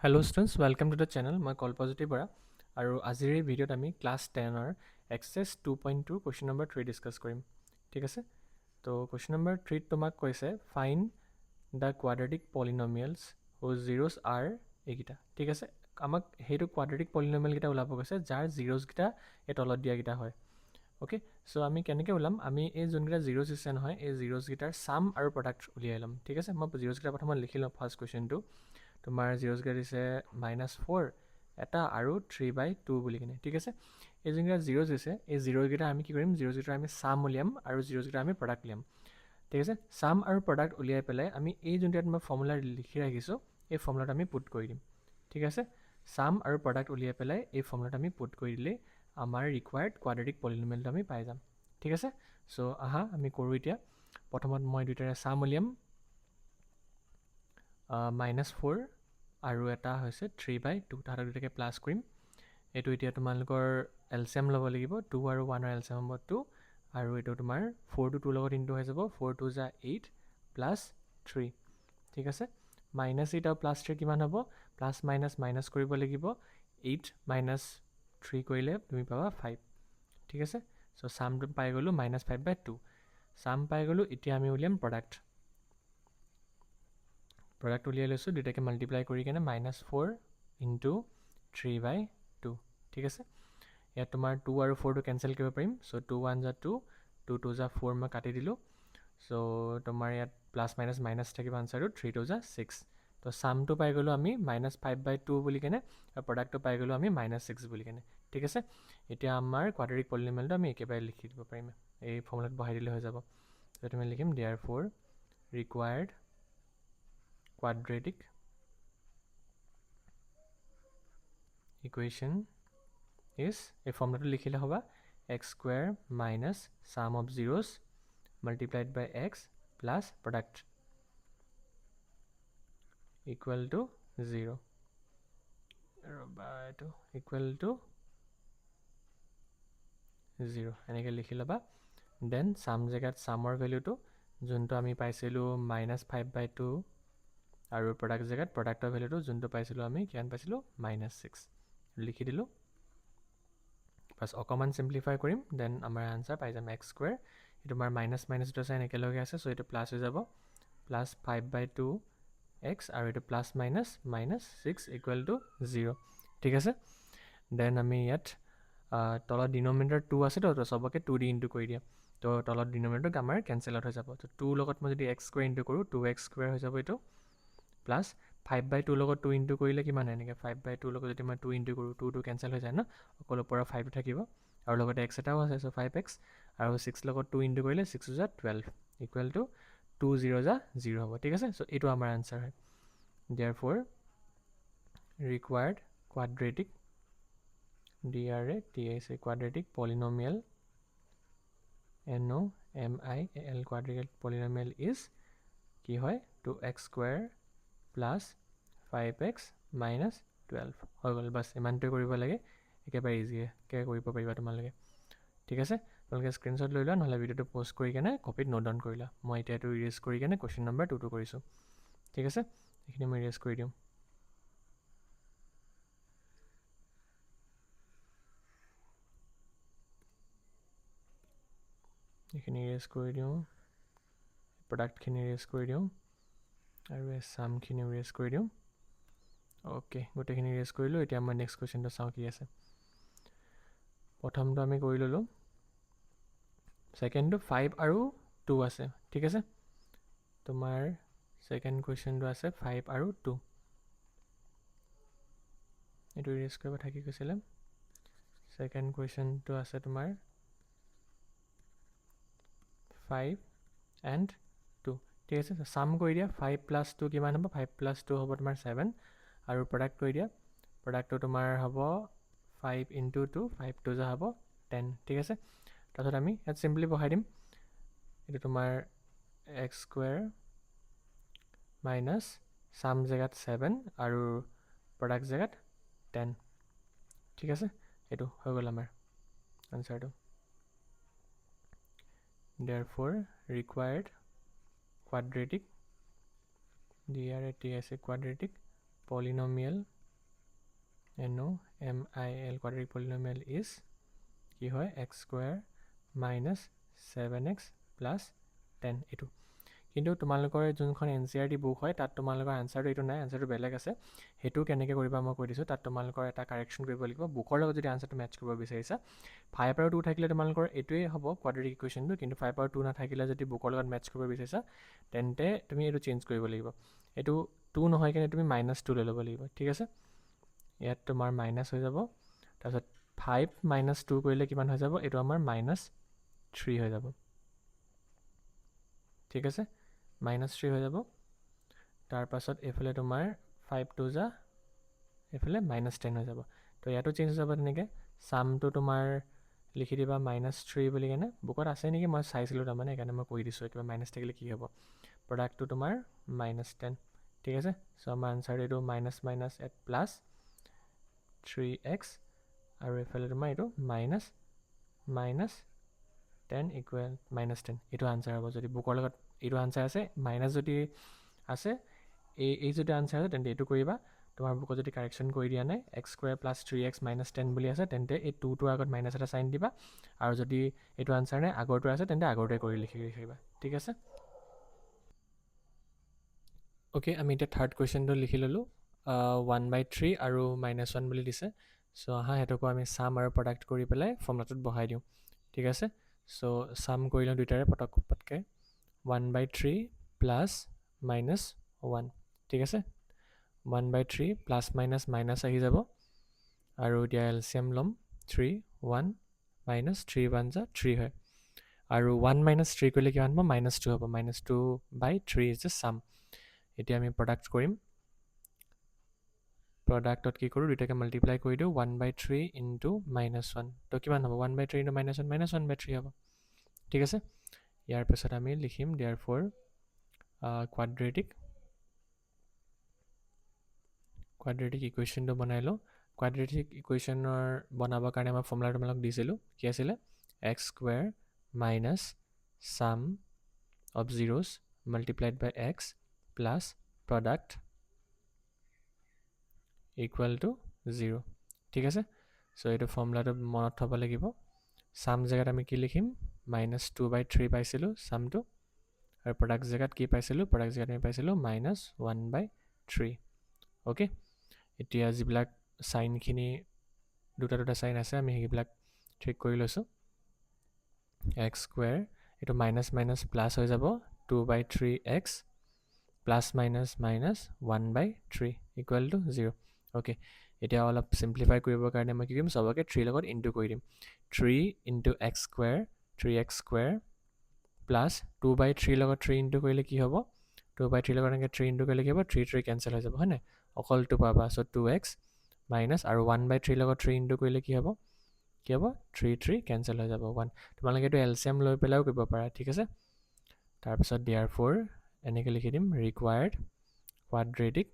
Hello students, welcome to the channel. মই কল্পজ্যোতি বৰা আৰু আজিৰ এই ভিডিঅ'ত আমি ক্লাছ 10ৰ এক্সেছ 2.2 কুৱেশ্যন নম্বৰ 3 ডিছকাছ কৰিম। ঠিক আছে, তো কুৱেশ্যন নম্বৰ 3 তোমাক কৈছে ফাইন দ্য কোৱাড্ৰেটিক পলিনমিয়েলছ হুজ জিৰ'জ আৰ এইকেইটা। ঠিক আছে, আমাক সেইটো কোৱাড্ৰেটিক পলিনমিয়েলকেইটা ওলাব কৈছে যাৰ জিৰ'জকেইটা এই তলত দিয়াকেইটা হয়। অ'কে, চ' আমি কেনেকৈ ওলাম? আমি এই যোনকেইটা জিৰ'জ দিছে নহয়, এই জিৰ'জকেইটাৰ ছাম আৰু প্ৰডাক্ট উলিয়াই ল'ম। ঠিক আছে, মই জিৰ'জকেইটা প্ৰথমত লিখি ল'ম। ফাৰ্ষ্ট কুৱেশ্যনটো তোমাৰ জিৰ'জকেইটা দিছে -4 এটা আৰু 3/2 বুলি কিনে। ঠিক আছে, এই যোনকেইটা জিৰ'জ দিছে এই জিৰ'জকেইটা আমি কি কৰিম? জিৰ'জকেইটা আমি ছাম উলিয়াম আৰু জিৰ'জকেইটা আমি প্ৰডাক্ট উলিয়াম। ঠিক আছে, ছাম আৰু প্ৰডাক্ট উলিয়াই পেলাই আমি এই যোনটো মই ফৰ্মুলা লিখি ৰাখিছোঁ এই ফৰ্মুলাটো আমি পুট কৰি দিম। ঠিক আছে, ছাম আৰু প্ৰডাক্ট উলিয়াই পেলাই এই ফৰ্মুলাটো আমি পুট কৰি দিলেই আমাৰ ৰিকুৱাৰ্ড কোৱাড্ৰেটিক পলিনমিয়েলটো আমি পাই যাম। ঠিক আছে, চ' আহা আমি কৰোঁ এতিয়া। প্ৰথমত মই দুইটাৰে ছাম উলিয়াম, -4 আৰু এটা হৈছে 3/2, তাহাঁতক দুটাকে প্লাছ কৰিম। এইটো এতিয়া তোমালোকৰ এলচিএম ল'ব লাগিব। 2 আৰু 1ৰ এলচিএম হ'ব 2, আৰু এইটো তোমাৰ 4 টো 2 লগত ইনটু হৈ যাব, 4 2 = 8 প্লাছ 3। ঠিক আছে, -8 আৰু +3 কিমান হ'ব? প্লাছ মাইনাছ মাইনাছ কৰিব লাগিব। 8 - 3 কৰিলে তুমি পাবা 5। ঠিক আছে, চ' ছামটো পাই গ'লোঁ -5/2 ছাম পাই গ'লোঁ। এতিয়া আমি উলিয়াম প্ৰডাক্ট। প্ৰডাক্ট উলিয়াই লৈছোঁ, দুটাকে মাল্টিপ্লাই কৰি কেনে -4 × 3/2। ঠিক আছে, ইয়াত তোমাৰ 2 আৰু 4টো কেঞ্চেল কৰিব পাৰিম। চ' 2 1 = 2, 2 2 = 4 মই কাটি দিলোঁ। চ' তোমাৰ ইয়াত প্লাছ মাইনাছ মাইনাছ থাকিব আনচাৰটো, 3 2 = 6। তো ছামটো পাই গ'লোঁ আমি -5/2 বুলি কেনে, আৰু প্ৰডাক্টটো পাই গ'লোঁ আমি -6 বুলি কেনে। ঠিক আছে, এতিয়া আমাৰ কোৱাড্ৰেটিক পলিনমিয়েলটো আমি একেবাৰে লিখি দিব পাৰিম, এই ফৰ্মুলাত বহাই দিলে হৈ যাব। তেতিয়া আমি লিখিম therefore required quadratic equation is, এই ফৰ্মুলাটো লিখিলে হ'ব x² minus sum of zeros multiplied by x plus product equal to 0, এইটো equal to 0 এনেকৈ লিখি ল'বা। দেন ছাম জেগাত ছামৰ ভেলুটো যোনটো আমি পাইছিলোঁ -5/2, আৰু প্ৰডাক্ট জেগাত প্ৰডাক্টৰ ভেলুটো যোনটো পাইছিলোঁ আমি কিমান পাইছিলোঁ? -6 লিখি দিলোঁ। বাছ অকণমান চিম্প্লিফাই কৰিম, দেন আমাৰ আনচাৰ পাই যাম x²। এইটো আমাৰ মাইনাছ মাইনাছ দুটা চাইন একেলগে আছে, চ' এইটো প্লাছ হৈ যাব, +5/2x, আৰু এইটো প্লাছ মাইনাছ -6 = 0। ঠিক আছে, দেন আমি ইয়াত তলত ডিন'মিনেটৰ 2 আছে, তো চবকে 2 দি ইনটু কৰি দিয়া। তো তলত ডিন'মিনেটৰ আমাৰ কেঞ্চেল আউট হৈ যাব। তো 2 লগত মই যদি x² ইনটু কৰোঁ 2x² হৈ যাব এইটো, প্লাছ 5/2 লগত 2 ইনটু কৰিলে কিমান হয়? এনেকৈ 5/2 লগত যদি মই 2 ইনটু কৰোঁ 2 2 কেঞ্চেল হৈ যায় ন, অকল ওপৰৰ 5টো থাকিব, আৰু লগতে x এটাও আছে, চ' 5x, আৰু 6 লগত 2 ইনটু কৰিলে 6 × 12 ইকুৱেল টু 2 0 = 0 হ'ব। ঠিক আছে, চ' এইটো আমাৰ আনচাৰ হয়। therefore required quadratic quadratic polynomial NOMIAL quadratic polynomial is কি হয়? 2x² প্লাছ 5x minus 12 হৈ গ'ল। বাছ ইমানটোৱে কৰিব লাগে, একেবাৰে ইজিকৈ কৰিব পাৰিবা তোমালোকে। ঠিক আছে, তোমালোকে স্ক্ৰীনশ্বট লৈ লোৱা, নহ'লে ভিডিঅ'টো প'ষ্ট কৰি কেনে কপিত নোট ডাউন কৰি লোৱা। মই এতিয়া এইটো ইৰেজ কৰি কেনে কুৱেশ্যন নম্বৰ 2টো কৰিছোঁ। ঠিক আছে, এইখিনি মই ইৰেজ কৰি দিওঁ। এইখিনি ইৰেজ কৰি দিওঁ, প্ৰডাক্টখিনি ইৰেজ কৰি দিওঁ, আৰু এই ছামখিনি ইৰেজ কৰি দিওঁ। অ'কে, গোটেইখিনি ইৰেজ কৰিলোঁ। এতিয়া মই নেক্সট কুৱেশ্যনটো চাওঁ কি আছে। প্ৰথমটো আমি কৰি ল'লোঁ, ছেকেণ্ডটো 5 আৰু 2 আছে। ঠিক আছে, তোমাৰ ছেকেণ্ড কুৱেশ্যনটো আছে 5 আৰু 2, এইটো ইৰেজ কৰিব থাকি গৈছিলে। ছেকেণ্ড কুৱেশ্যনটো আছে তোমাৰ 5 and 2। ঠিক আছে, ছাম কৰি দিয়া। 5 + 2 কিমান হ'ব? 5 + 2 হ'ব তোমাৰ 7, আৰু প্ৰডাক্ট কৰি দিয়া। প্ৰডাক্টটো তোমাৰ হ'ব 5 × 2, 5 2 = হ'ব 10। ঠিক আছে, তাৰপিছত আমি ইয়াত চিম্পলি বহাই দিম। এইটো তোমাৰ x² মাইনাছ ছাম জেগাত 7 আৰু প্ৰডাক্ট জেগাত 10। ঠিক আছে, এইটো হৈ গ'ল আমাৰ আনচাৰটো। therefore required quadratic quadratic polynomial NOMIL quadratic polynomial is কি হয় x square minus 7x plus 10 এইটো কিন্তু তোমালোকৰ যোনখন NCERT বুক হয় তাত তোমালোকৰ আনসাৰটো এইটো নাই আনসাৰটো বেলেগ আছে হেতু কেনেকৈ কৰিবা মই কৈ দিছো তাত তোমালোকৰ এটা কাৰেকচন কৰিব লাগিব বুকৰ লগত যদি আনসাৰটো মেচ কৰিব বিচাৰিছা 5 আৰু 2 থাকিলে তোমালোকৰ এইটোৱে হ'ব কোৱাড্ৰেটিক ইকুৱেশ্যনটো কিন্তু 5 আৰু 2 নাথাকিলে যদি বুকৰ লগত মেচ কৰিব বিচাৰিছা তেন্তে তুমি এইটো চেঞ্জ কৰিব লাগিব এইটো 2 নহয় কিনে তুমি -2 লৈ ল'ব লাগিব ঠিক আছে ইয়াত তোমাৰ মাইনাস হৈ যাব তাৰপিছত 5 - 2 কৰিলে কিমান হৈ যাব এইটো আমাৰ -3 হৈ যাব ঠিক আছে -3 হৈ যাব তাৰ পাছত এফালে তোমাৰ 5 2 যা এফালে -10 হৈ যাব তো ইয়াতো চেঞ্জ হৈ যাব তেনেকৈ সামটো তোমাৰ লিখি দিবা -3 বুলি কেনে বুকত আছে নেকি মই চাইছিলোঁ তাৰমানে সেইকাৰণে মই কৈ দিছোঁ কিবা মাইনাছ থাকিলে কি হ'ব প্ৰডাক্টটো তোমাৰ -10 ঠিক আছে চ' আমাৰ আনসাৰ এইটো মাইনাছ এট প্লাছ 3x আৰু এফালে তোমাৰ এইটো -10 ইকুৱেল -10 এইটো আনসাৰ হ'ব যদি বুকৰ লগত এইটো আনসাৰ আছে মাইনাছ যদি আছে এই যদি আনসাৰ আছে তেন্তে এইটো কৰিবা তোমাৰ বুকত যদি কাৰেকশ্যন কৰি দিয়া নাই x square plus 3x minus 10 বুলি আছে তেন্তে এই 2টোৰ আগত মাইনাছ এটা চাইন দিবা আৰু যদি এইটো আনসাৰ নাই আগৰটো আছে তেন্তে আগৰটোৱে কৰি লিখি ৰাখিবা ঠিক আছে ওকে আমি এতিয়া থাৰ্ড কুৱেশ্যনটো লিখি ল'লোঁ 1/3 আৰু -1 বুলি দিছে চ' আহা সেইটোকো আমি সাম আৰু প্ৰডাক্ট কৰি পেলাই ফৰ্মুলাটোত বহাই দিওঁ ঠিক আছে চ' সাম কৰি লওঁ দুইটাৰে পটককৈ 1/3 প্লাছ -1 ঠিক আছে 1/3 প্লাছ মাইনাছ আহি যাব আৰু এতিয়া এলচিএম ল'ম 3 1 -3 1 যা 3 হয় আৰু 1 - 3 কৰিলে কিমান হ'ব -2 হ'ব -2/3 ইজ দ্য সাম এতিয়া আমি প্ৰডাক্ট কৰিম প্ৰডাক্টত কি কৰোঁ দুইটাকে মাল্টিপ্লাই কৰি দিওঁ 1/3 ইনটু -1 তো কিমান হ'ব 1/3 ইনটু -1 1/3 হ'ব ঠিক আছে ইয়াৰ পিছত আমি লিখিম therefore quadratic ইকুৱেশ্যনটো বনাই লওঁ quadratic ইকুৱেশ্যনৰ বনাবৰ কাৰণে মই ফৰ্মুলা তোমালোকক দিছিলোঁ কি আছিলে x square minus sum of zeros multiplied by x plus product equal to 0 ঠিক আছে চ' এইটো ফৰ্মুলাটো মনত থ'ব লাগিব সাম জেগাত আমি কি লিখিম -2/3 পাইছিলোঁ সামটো আৰু প্ৰডাক্ট জেগাত কি পাইছিলোঁ প্ৰডাক্ট জেগাত আমি পাইছিলোঁ -1/3 অ'কে এতিয়া যিবিলাক চাইনখিনি দুটা চাইন আছে আমি সেইবিলাক ঠিক কৰি লৈছোঁ x square এইটো মাইনাছ প্লাছ হৈ যাব 2/3x plus minus 1/3 equal to 0 okay এতিয়া অলপ চিম্প্লিফাই কৰিবৰ কাৰণে মই কি কৰিম চবকে 3 লগত ইনটু কৰি দিম 3 into x square 3x square plus 2/3 লগত 3 ইনটু কৰিলে কি হ'ব 2/3 লগত এনেকৈ 3 ইনটু কৰিলে কি হ'ব 3 কেঞ্চেল হৈ যাব হয় নাই অকল 2 পাবা চ' 2x মাইনাছ আৰু 1/3 লগত 3 ইনটু কৰিলে কি হ'ব 3 কেঞ্চেল হৈ যাব 1 তোমালোকে এইটো এলচিএম লৈ পেলাইও কৰিব পাৰা ঠিক আছে তাৰপিছত therefore এনেকৈ লিখি দিম required quadratic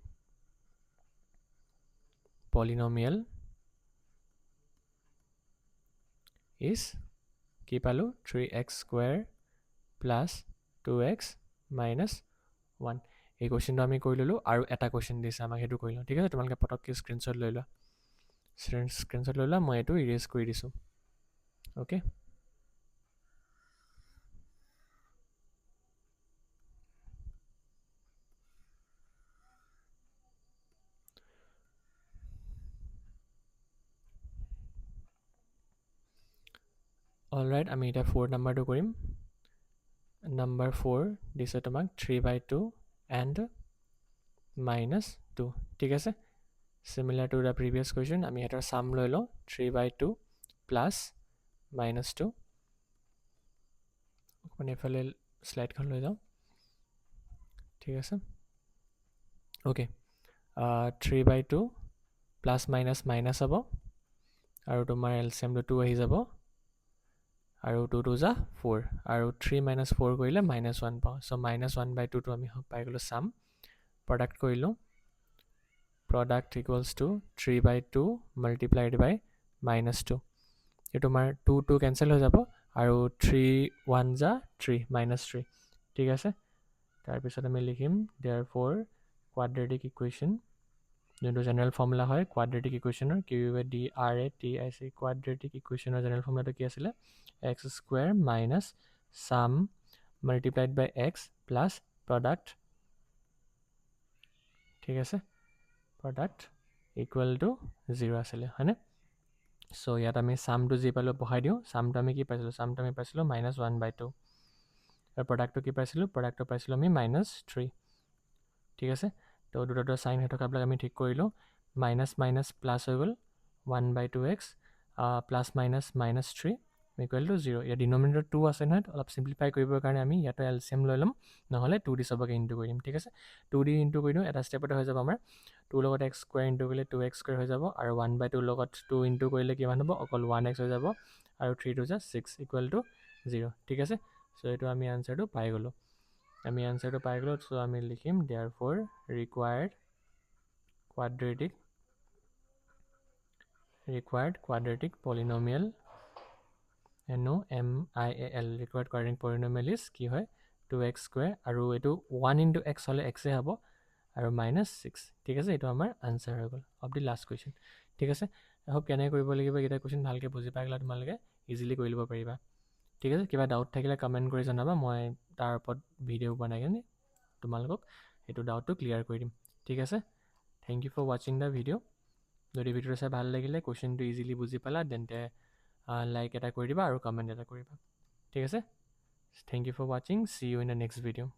polynomial is কি পালোঁ 3x square plus 2x minus 1 এই কুৱেশ্যনটো আমি কৰি ল'লোঁ আৰু এটা কুৱেশ্যন দিছে আমাক সেইটো কৰি লওঁ ঠিক আছে তোমালোকে পটককৈ স্ক্ৰীনশ্বট লৈ লোৱা মই এইটো ইৰেজ কৰি দিছোঁ অ'কে অলৰাইট আমি এতিয়া 4 নাম্বাৰটো কৰিম নাম্বাৰ 4 দিছে তোমাক 3/2 and -2 ঠিক আছে similar to the previous question আমি এটাৰ সাম লৈ লওঁ 3/2 প্লাছ -2 অকণমান এইফালে স্লাইডখন লৈ যাওঁ ঠিক আছে অ'কে 3/2 প্লাছ মাইনাছ হ'ব আৰু তোমাৰ এলচিএমটো 2 আহি যাব আৰু 2 2 যা 4 আৰু 3 - 4 কৰিলে -1 পাওঁ চ' -1/2টো আমি পাই গ'লোঁ সাম প্ৰডাক্ট কৰিলোঁ প্ৰডাক্ট ইকুৱেলছ টু 3/2 মাল্টিপ্লাইড বাই -2 এই তোমাৰ 2 কেঞ্চেল হৈ যাব আৰু 3 1 যা 3 -3 ঠিক আছে তাৰপিছত আমি লিখিম therefore quadratic equation যোনটো জেনেৰেল ফৰ্মুলা হয় কোৱাড্ৰেটিক ইকুৱেশ্যনৰ QUADRATIC কোৱাড্ৰেটিক ইকুৱেশ্যনৰ জেনেৰেল ফৰ্মুলাটো কি আছিলে x square minus sum multiplied by x plus product ঠিক আছে প্ৰডাক্ট ইকুৱেল টু 0 আছিলে হয়নে চ' ইয়াত আমি ছামটো যি পালোঁ বহাই দিওঁ ছামটো আমি কি পাইছিলোঁ ছামটো আমি পাইছিলোঁ -1/2 আৰু প্ৰডাক্টটো কি পাইছিলোঁ প্ৰডাক্টটো পাইছিলোঁ আমি -3 ঠিক আছে তো দুটা চাইন হৈ থকাবিলাক আমি ঠিক কৰিলোঁ মাইনাছ মাইনাছ প্লাছ হৈ গ'ল 1/2x plus minus -3 equal to 0 ইয়াত ডিনমিনেটৰ 2 আছে নহয় অলপ চিম্প্লিফাই কৰিবৰ কাৰণে আমি ইয়াতে এলচিএম লৈ ল'ম নহ'লে 2 দি চবকে ইনটু কৰি দিম ঠিক আছে 2 দি ইনটু কৰি দিওঁ এটা ষ্টেপতে হৈ যাব আমাৰ 2 লগত x স্কুৱেৰ ইনটু কৰিলে 2x স্কুৱেৰ হৈ যাব আৰু 1/2 লগত 2 ইনটু কৰিলে কিমান হ'ব অকল 1x হৈ যাব আৰু 3 2 6 ইকুৱেল টু 0 ঠিক আছে চ' এইটো আমি আনচাৰটো পাই গ'লোঁ আমি আনচাৰটো পাই গ'লোঁ চ' আমি লিখিম therefore required quadratic polynomial NOMIAL required quadratic polynomial is কি হয় 2x স্কুৱেৰ আৰু এইটো 1 ইনটু x হ'লে x হ'ব আৰু -6 ঠিক আছে এইটো আমাৰ আনচাৰ হৈ গ'ল অফ দি লাষ্ট কুৱেশ্যন ঠিক আছে হোপ কেনেকৈ কৰিব লাগিব এইকেইটা কুৱেশ্যন ভালকৈ বুজি পাই গ'লে তোমালোকে ইজিলি কৰি ল'ব পাৰিবা ঠিক আছে কিবা ডাউট থাকিলে কমেণ্ট কৰি জনাবা মই তাৰ ওপৰত ভিডিঅ' বনাই কিনে তোমালোকক এইটো ডাউটটো ক্লিয়াৰ কৰি দিম ঠিক আছে থেংক ইউ ফৰ ৱাচিং দ্য ভিডিঅ' যদি ভিডিঅ'টো চাই ভাল লাগিলে কুৱেশ্যনটো ইজিলি বুজি পালা তেন্তে লাইক এটা কৰি দিবা আৰু কমেণ্ট এটা কৰিবা ঠিক আছে থেংক ইউ ফৰ ৱাচিং see you in the next video'